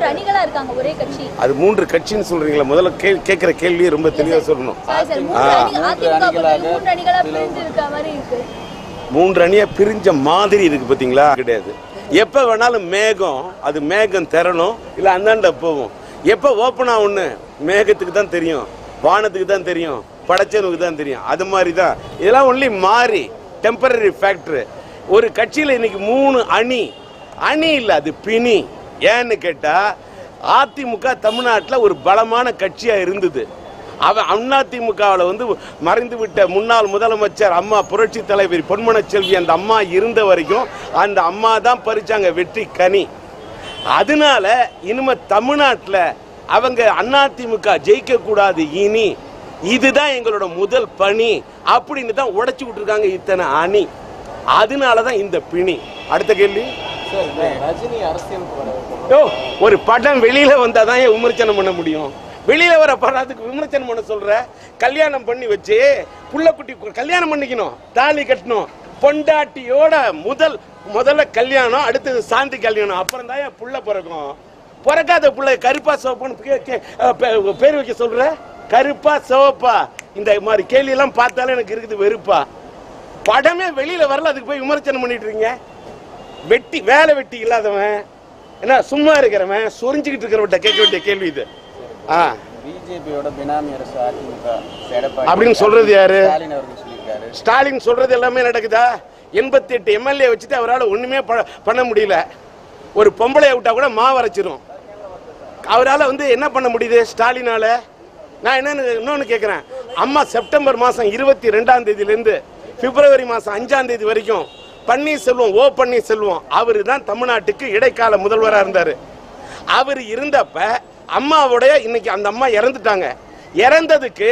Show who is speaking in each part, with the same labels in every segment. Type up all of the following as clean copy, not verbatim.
Speaker 1: அணிகளா இருக்காங்க ஒரே கட்சி. அது
Speaker 2: 3 கட்சின்னு சொல்றீங்களா? முதல்ல கேக்குற கேள்வியை ரொம்ப தெளிவா சொல்லணும். 3 அணியா பிரிஞ்ச மாதிரி இருக்கு பாத்தீங்களா? கிடையாது. எப்ப வேணாலும் மேகம், அது மேகம் திறனும் இல்ல அந்தாண்ட போகும். எப்ப ஓப்பன் ஆகும்னு மேகத்துக்கு தான் தெரியும், வானத்துக்கு தான் தெரியும், படைச்சனுக்கு தான் தெரியும். அது மாதிரி தான் இதெல்லாம் ஒன்லி மாறி டெம்பரரி ஃபேக்டர். ஒரு கட்சியில் இன்னைக்கு 3 அணி இல்லை, அது பிணி. ஏன்னு கேட்டா அதிமுக தமிழ்நாட்டில் ஒரு பலமான கட்சியா இருந்தது. அவன் அதிமுகவில் வந்து மறைந்து விட்ட முன்னாள் முதலமைச்சர் அம்மா புரட்சி தலைவர் பொன்மனச்செல்வி அந்த அம்மா இருந்த வரைக்கும் அந்த அம்மா தான் பறிச்சாங்க வெற்றி கனி. அதனால இனிமே தமிழ்நாட்டில் அவங்க அதிமுக ஜெயிக்க கூடாது, இனி இதுதான் எங்களோட முதல் பணி அப்படின்னு தான் உடைச்சு விட்டுருக்காங்க இத்தனை அணி. அதனாலதான் இந்த பிணி. அடுத்த கேள்வி.
Speaker 3: ரஜினி அரசியலுக்கு
Speaker 2: ஒரு படம் வெளியில வந்தாதான் விமர்சனம் பண்ண முடியும். வெளியில வர படத்துக்கு விமர்சனம் பண்ண சொல்ற? கல்யாணம் பண்ணி வச்சு புள்ளக்குட்டி கல்யாணம் பண்ணிக்கணும், தாலி கட்டணும், பொண்டாட்டியோட முதல்ல கல்யாணம், அடுத்தது சாந்தி கல்யாணம், அப்புறம் தான் புள்ள பிறக்கும். பிறக்காத புள்ள கருப்பா சிவப்புன்னு பேர் வைக்க சொல்ற? கருப்பா சிவப்பா? இந்த மாதிரி கேள்வி எல்லாம் பார்த்தாலும் எனக்கு இருக்குது வெறுப்பா. படமே வெளியில வரல, அதுக்கு போய் விமர்சனம் பண்ணிட்டு இருக்கீங்க. வேலை வெட்டி இல்லாதவன் என்ன சும்மா இருக்கிறவன் சொரிஞ்சுக்கிட்டு இருக்கிறவன் கேட்க வேண்டிய கேள்வி இது.
Speaker 3: பிஜேபியோட பினாமி அரசு அதிமுக
Speaker 2: அப்படின்னு சொல்றது யாரு? ஸ்டாலின் சொல்றது எல்லாமே நடக்குதா? 88 எம்எல்ஏ வச்சுட்டு அவரால் ஒண்ணுமே பண்ண முடியல. ஒரு பொம்பளை விட்டா கூட மாவரைச்சிரும். அவரால் வந்து என்ன பண்ண முடியுது ஸ்டாலினால? நான் இன்னொன்னு கேட்கிறேன். அம்மா செப்டம்பர் மாசம் 22ஆம் தேதியிலிருந்து பிப்ரவரி மாசம் 5ஆம் தேதி வரைக்கும் பன்னீர்செல்வம் அவரு தான் தமிழ்நாட்டுக்கு இடைக்கால முதல்வராக இருந்தாரு. அவர் இருந்தப்ப அம்மாவுடைய இன்னைக்கு அந்த அம்மா இறந்துட்டாங்க. இறந்ததுக்கு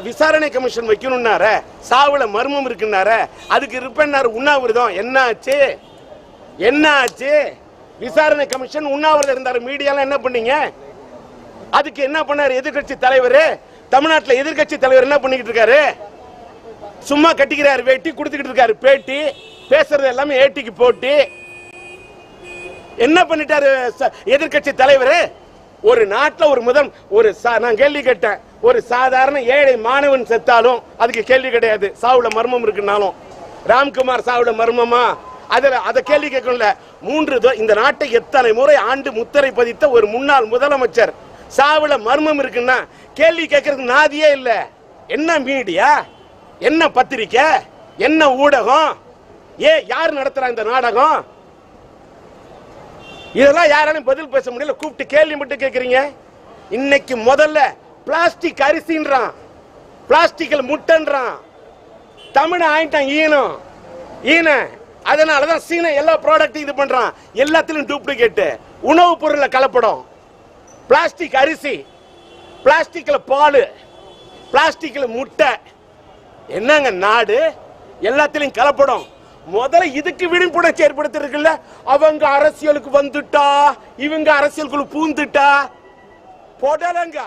Speaker 2: விசாரணை கமிஷன் வைக்கணும்னார, சாவுல மர்மம் இருக்குன்னார, அதுக்கு இருப்பேன்னாரு உண்ணாவிரதம். என்ன ஆச்சு? விசாரணை கமிஷன் உண்ணாவிரதம் இருந்தாரு. மீடியாலாம் என்ன பண்ணீங்க? அதுக்கு என்ன பண்ணாரு எதிர்கட்சி தலைவர்? தமிழ்நாட்டில் எதிர்கட்சி தலைவர் என்ன பண்ணிக்கிட்டு இருக்காரு? சும்மா கட்டிக்கிறாரு, வேட்டி கொடுத்துக்கிட்டு இருக்காரு, பேட்டி பேசுறது எல்லாமே ஏட்டிக்கு போட்டு என்ன பண்ணிட்டாரு எதிர்கட்சி தலைவர்? ஒரு நாட்டில் நான் கேள்வி கேட்டேன், ஒரு சாதாரண ஏழை மாணவன் செத்தாலும் அதுக்கு கேள்வி கிடையாது, சாவுல மர்மம் இருக்குனாலும். ராம்குமார் சாவுல மர்மமா? அதை கேள்வி கேட்கல. இந்த நாட்டை எத்தனை முறை ஆண்டு முத்திரை பதித்த ஒரு முன்னாள் முதலமைச்சர் சாவுல மர்மம் இருக்குன்னா கேள்வி கேட்கறதுக்கு நாதியே இல்ல. என்ன மீடியா, என்ன பத்திரிக்கை, என்ன ஊடகம், யார் நடத்துறாங்க இந்த நாடகம்? இதெல்லாம் யாராலும் பதில் பேச முடியல. கூப்பிட்டு கேள்வி மட்டும் கேட்கறீங்க. இன்னைக்கு முதல்ல பிளாஸ்டிக் அரிசின்றான், பிளாஸ்டிக்ல முட்டைன்றான். தமிழ் ஆயிட்டான் ஈன. அதனாலதான் சீன எல்லா ப்ராடக்ட்டும் இது பண்றான். எல்லாத்திலும் டூப்ளிகேட், உணவு பொருள்ல கலப்படம். பிளாஸ்டிக் அரிசி, பிளாஸ்டிக்ல பால், பிளாஸ்டிக்ல முட்டை. என்னங்க நாடு? எல்லாத்திலும் கலப்படம். முதல்ல இதுக்கு விழிப்புணர்ச்சி ஏற்படுத்திருக்குல்ல. அவங்க அரசியலுக்கு வந்துட்டா, இவங்க அரசியலுக்குள்ள பூந்துட்டா போடலங்க.